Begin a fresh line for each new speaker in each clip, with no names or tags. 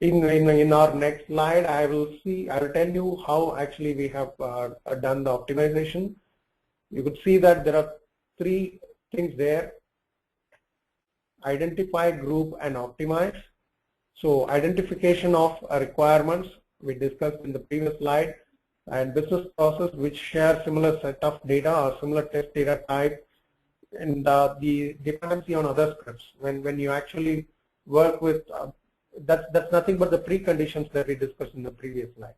In our next slide, I will tell you how actually we have done the optimization. You could see that there are three things there: identify, group, and optimize. So identification of requirements we discussed in the previous slide, and business process which share similar set of data or similar test data type, and the dependency on other scripts. When you actually work with that's nothing but the preconditions that we discussed in the previous slide.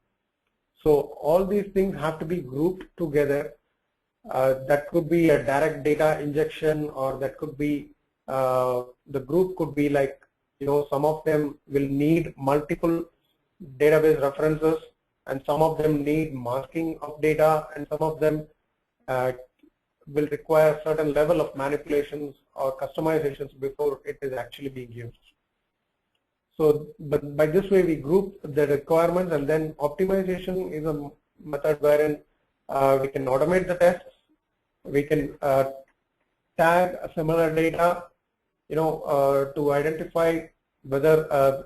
So all these things have to be grouped together. That could be a direct data injection, or that could be the group could be like, some of them will need multiple database references, and some of them need masking of data, and some of them will require a certain level of manipulations or customizations before it is actually being used. So, but by this way we group the requirements, and then optimization is a method wherein we can automate the tests, we can tag similar data, to identify whether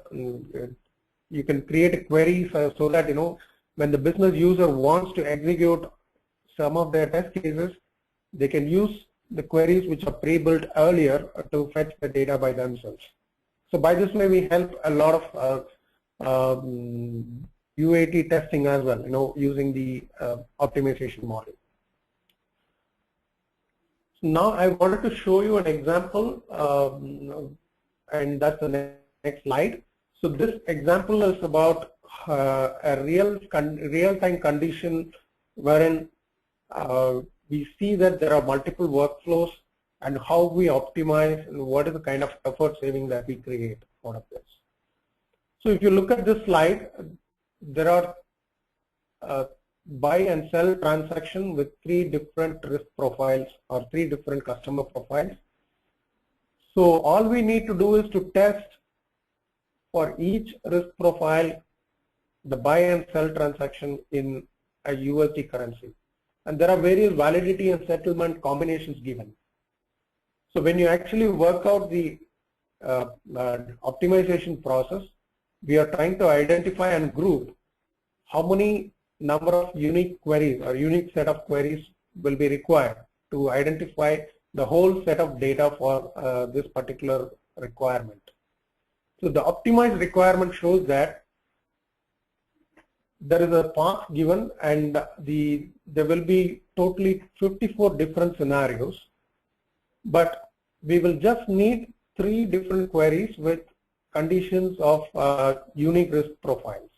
you can create a query so that, when the business user wants to execute some of their test cases, they can use the queries which are pre-built earlier to fetch the data by themselves. So by this way, we help a lot of UAT testing as well, using the optimization model. So now I wanted to show you an example, and that's the next slide. So this example is about a real-time condition wherein we see that there are multiple workflows, and how we optimize, and what is the kind of effort saving that we create out of this. So if you look at this slide, there are buy and sell transaction with 3 different risk profiles or 3 different customer profiles. So all we need to do is to test for each risk profile the buy and sell transaction in a USD currency. And there are various validity and settlement combinations given. So when you actually work out the optimization process, we are trying to identify and group how many number of unique queries or unique set of queries will be required to identify the whole set of data for this particular requirement. So the optimized requirement shows that there is a path given, and there will be totally 54 different scenarios, but we will just need 3 different queries with conditions of unique risk profiles.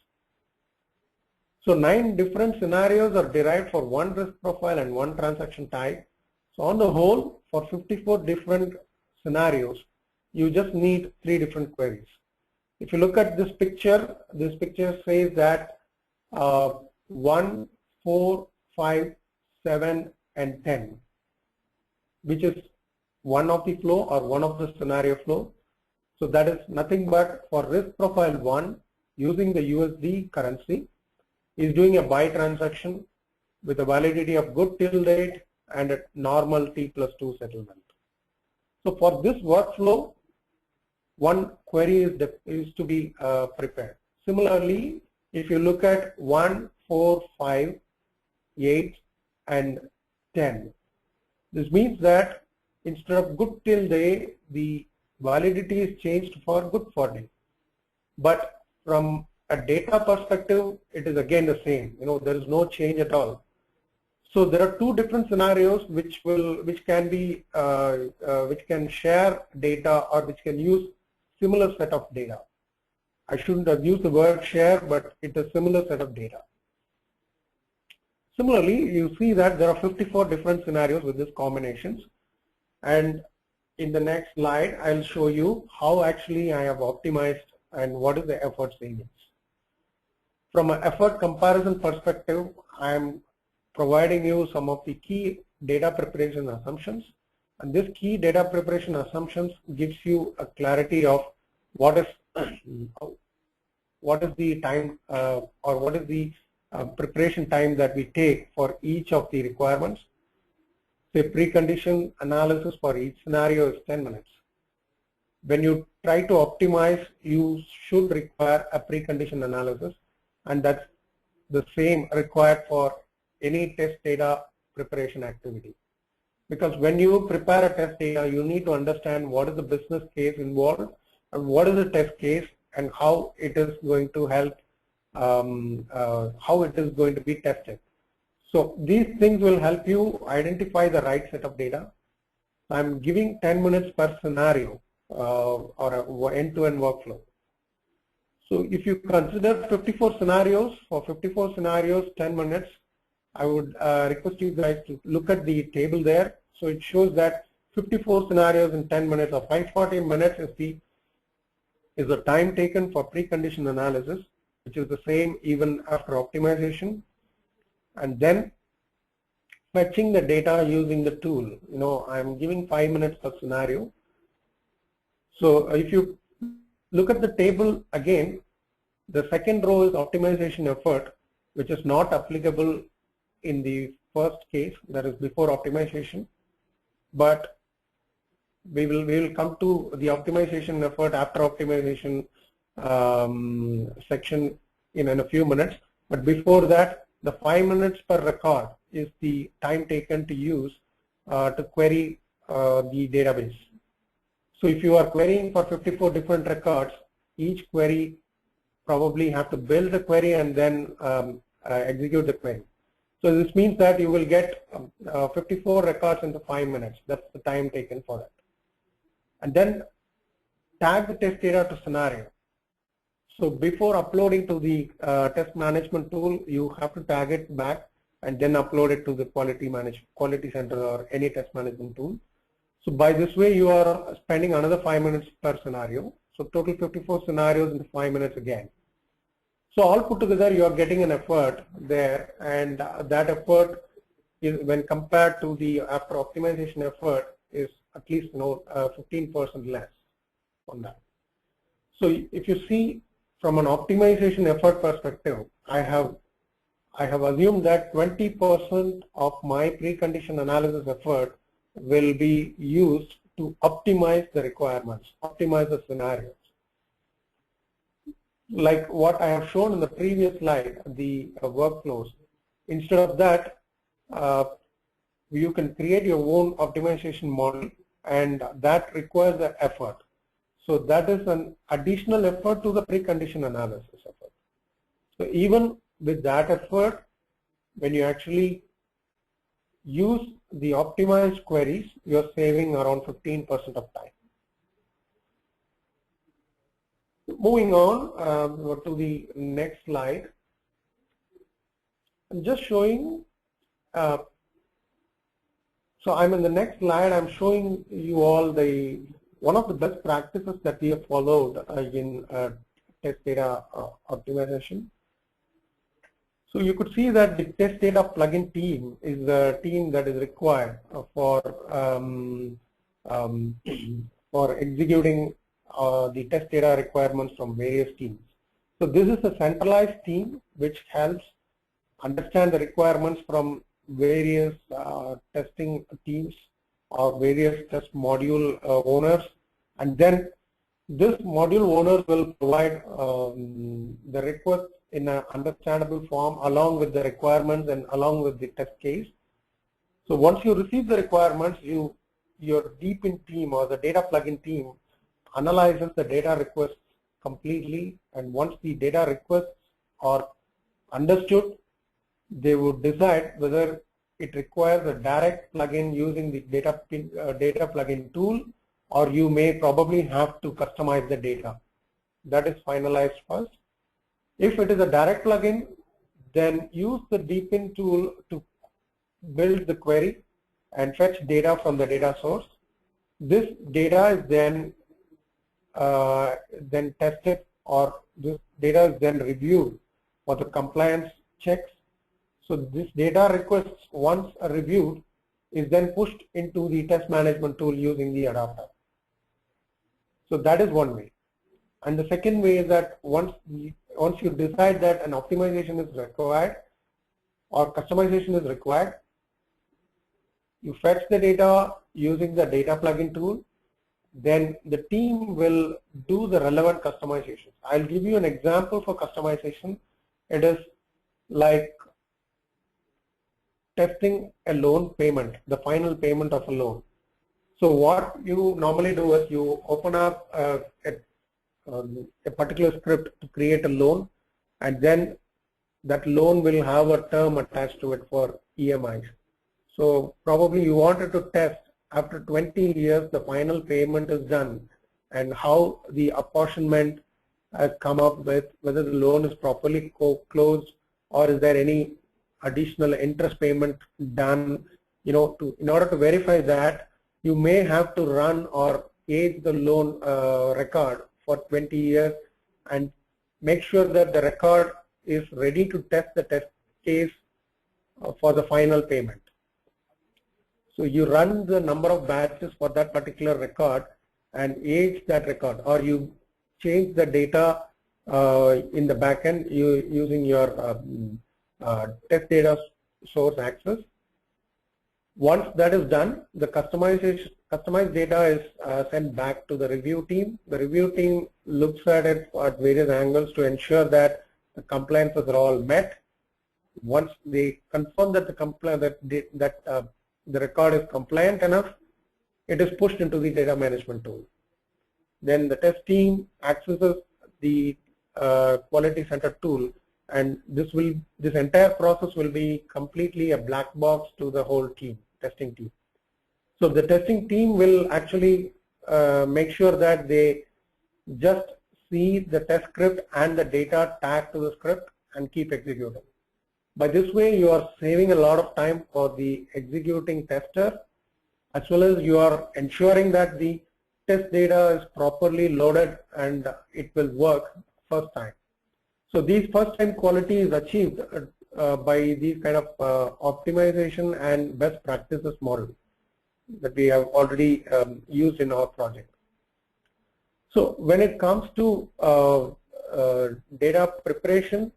So 9 different scenarios are derived for 1 risk profile and 1 transaction type. So on the whole, for 54 different scenarios, you just need 3 different queries. If you look at this picture says that 1, 4, 5, 7, and 10, which is one of the flow or one of the scenario flow. So that is nothing but for risk profile 1 using the USD currency is doing a buy transaction with a validity of good till date and a normal T+2 settlement. So for this workflow, 1 query is to be prepared. Similarly, if you look at 1, 4, 5, 8, and 10, this means that instead of good till day, the validity is changed for good for day. But from a data perspective, it is again the same. There is no change at all. So there are 2 different scenarios which can share data, or which can use similar set of data. I shouldn't have used the word share, but it's a similar set of data. Similarly, you see that there are 54 different scenarios with these combinations. And in the next slide, I'll show you how actually I have optimized and what is the effort savings. From an effort comparison perspective, I'm providing you some of the key data preparation assumptions. And this key data preparation assumptions gives you a clarity of what is the time or what is the preparation time that we take for each of the requirements. Say precondition analysis for each scenario is 10 minutes. when you try to optimize, you should require a precondition analysis, and that's the same required for any test data preparation activity. Because when you prepare a test data, you need to understand what is the business case involved and what is the test case and how it is going to help, how it is going to be tested. So these things will help you identify the right set of data. I'm giving 10 minutes per scenario or an end-to-end workflow. So if you consider 54 scenarios, for 54 scenarios, 10 minutes, I would request you guys to look at the table there. So it shows that 54 scenarios in 10 minutes or 540 minutes is the time taken for precondition analysis, which is the same even after optimization. And then fetching the data using the tool. You know, I'm giving 5 minutes per scenario. So if you look at the table again, the second row is optimization effort, which is not applicable in the first case, that is before optimization. But we will come to the optimization effort after optimization section in a few minutes. But before that, the 5 minutes per record is the time taken to use to query the database. So if you are querying for 54 different records, each query probably have to build the query and then execute the query. So this means that you will get 54 records into 5 minutes. That's the time taken for that. And then tag the test data to scenario. So before uploading to the test management tool, you have to tag it back and then upload it to the quality center or any test management tool. So by this way, you are spending another 5 minutes per scenario. So total 54 scenarios into 5 minutes again. So all put together, you are getting an effort there, and that effort is, when compared to the after optimization effort, is at least 15% less on that. So if you see from an optimization effort perspective, I have assumed that 20% of my precondition analysis effort will be used to optimize the requirements, optimize the scenarios. Like what I have shown in the previous slide, the workflows. Instead of that, you can create your own optimization model, and that requires the effort. So that is an additional effort to the precondition analysis effort. So even with that effort, when you actually use the optimized queries, you're saving around 15% of time. Moving on to the next slide, I'm just showing, so I'm in the next slide, I'm showing you all one of the best practices that we have followed in test data optimization. So you could see that the test data plugin team is the team that is required for executing the test data requirements from various teams. So this is a centralized team which helps understand the requirements from various testing teams or various test module owners, and then this module owners will provide the request in an understandable form along with the requirements and along with the test case. So once you receive the requirements, your deep-in team or the data plugin team analyzes the data requests completely, and once the data requests are understood, they would decide whether it requires a direct plugin using the data plugin tool, or you may probably have to customize the data. That is finalized first. If it is a direct plugin, then use the deep-in tool to build the query and fetch data from the data source. This data is then tested, or this data is then reviewed for the compliance checks. So this data requests, once reviewed, is then pushed into the test management tool using the adapter. So that is one way. And the second way is that once you decide that an optimization is required or customization is required, you fetch the data using the data plugin tool. then the team will do the relevant customizations. I'll give you an example for customization. It is like testing a loan payment, the final payment of a loan. So what you normally do is you open up a particular script to create a loan, and then that loan will have a term attached to it for EMIs. So probably you wanted to test after 20 years the final payment is done and how the apportionment has come up with, whether the loan is properly closed or is there any additional interest payment done. In order to verify that, you may have to run or age the loan record for 20 years and make sure that the record is ready to test the test case for the final payment. So you run the number of batches for that particular record and age that record, or you change the data in the backend using your test data source access. Once that is done, the customized data is sent back to the review team. The review team looks at it at various angles to ensure that the compliances are all met. Once they confirm that the record is compliant enough, it is pushed into the data management tool. Then the test team accesses the quality center tool, and this entire process will be completely a black box to the whole team, testing team. So the testing team will actually make sure that they just see the test script and the data tagged to the script and keep executing. By this way, you are saving a lot of time for the executing tester, as well as you are ensuring that the test data is properly loaded and it will work first time. So these first time quality is achieved by these kind of optimization and best practices model that we have already used in our project. So when it comes to data preparation,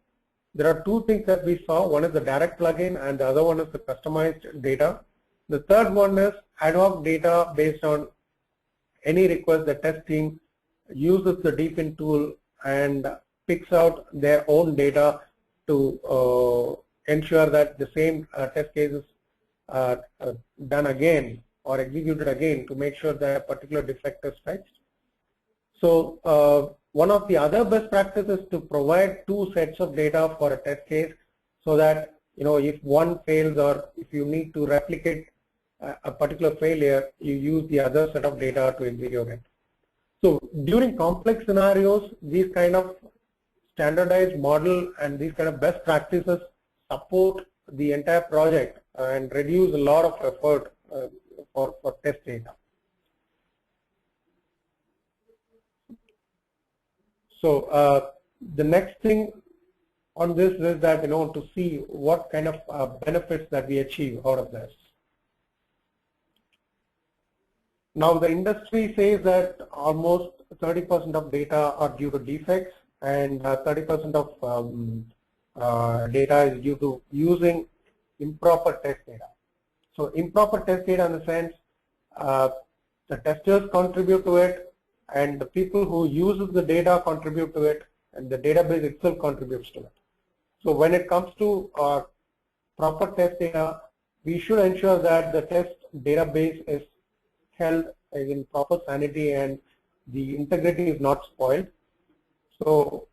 there are two things that we saw. One is the direct plugin and the other one is the customized data. The third one is ad hoc data based on any request. The test team uses the Deepin tool and picks out their own data to ensure that the same test cases are done again or executed again to make sure that a particular defect is fixed. So one of the other best practices is to provide two sets of data for a test case, so that if one fails or if you need to replicate a particular failure, you use the other set of data to execute it. So during complex scenarios, these kind of standardized model and these kind of best practices support the entire project and reduce a lot of effort for test data. So the next thing on this is that to see what kind of benefits that we achieve out of this. Now the industry says that almost 30% of data are due to defects and 30% of data is due to using improper test data. So improper test data in the sense the testers contribute to it, and the people who uses the data contribute to it, and the database itself contributes to it. So when it comes to proper test data, we should ensure that the test database is held in proper sanity and the integrity is not spoiled. So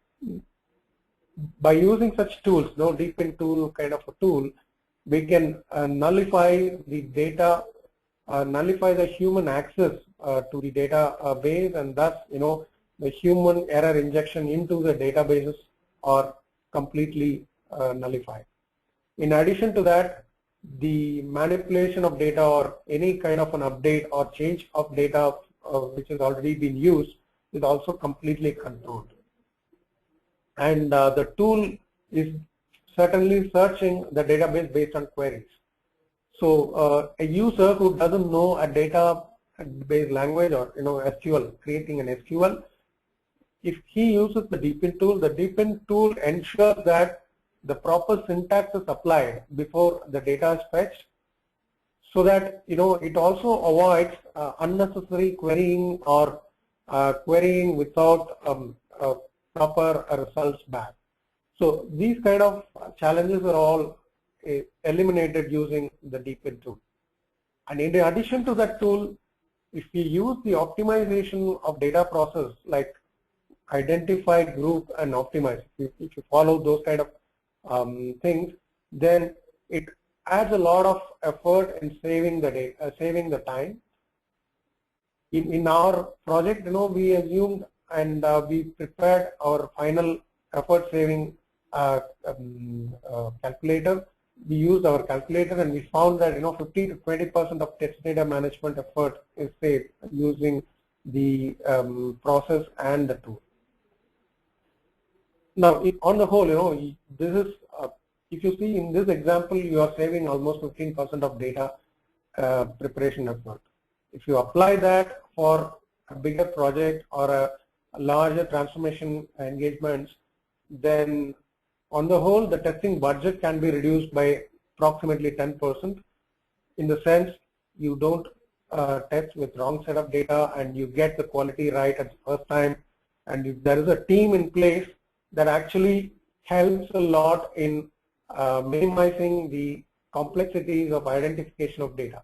by using such tools, Deepin tool kind of a tool, we can nullify the data, nullify the human access to the database, and thus the human error injection into the databases are completely nullified. In addition to that, the manipulation of data or any kind of an update or change of data which has already been used is also completely controlled. And the tool is certainly searching the database based on queries. So a user who doesn't know a database language or SQL, creating an SQL, if he uses the Deepin tool ensures that the proper syntax is applied before the data is fetched. so that it also avoids unnecessary querying or querying without proper results back. So these kind of challenges are all eliminated using the DeepIn tool. And in addition to that tool, if we use the optimization of data process like identify, group, and optimize, if you follow those kind of things, then it adds a lot of effort in saving the data, saving the time. In our project, we assumed and we prepared our final effort saving calculator. We used our calculator and we found that 50 to 20% of test data management effort is saved using the process and the tool. Now, on the whole, this is if you see in this example, you are saving almost 15% of data preparation effort. If you apply that for a bigger project or a larger transformation engagements, then on the whole, the testing budget can be reduced by approximately 10%. In the sense, you don't test with wrong set of data and you get the quality right at the first time. And if there is a team in place, that actually helps a lot in minimizing the complexities of identification of data.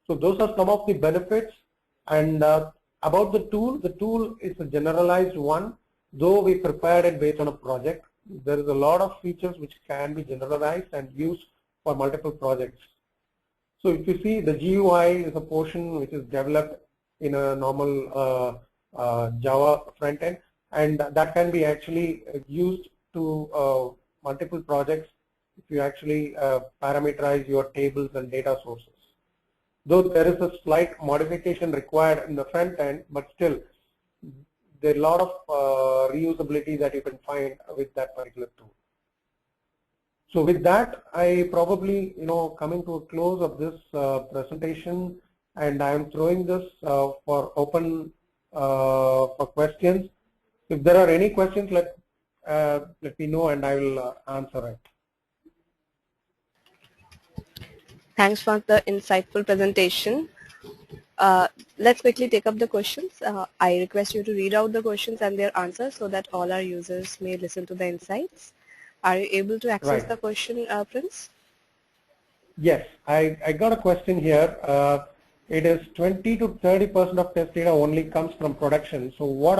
So those are some of the benefits. And about the tool is a generalized one, though we prepared it based on a project. There is a lot of features which can be generalized and used for multiple projects. So if you see, the GUI is a portion which is developed in a normal Java front end, and that can be actually used to multiple projects if you actually parameterize your tables and data sources. Though there is a slight modification required in the front end, but still there are a lot of reusability that you can find with that particular tool. So with that, I probably coming to a close of this presentation, and I am throwing this for open for questions. If there are any questions, let me know and I will answer it.
Thanks for the insightful presentation. Let's quickly take up the questions. I request you to read out the questions and their answers so that all our users may listen to the insights. Are you able to access the question, Prince?
Yes, I got a question here. It is 20 to 30% of test data only comes from production. So what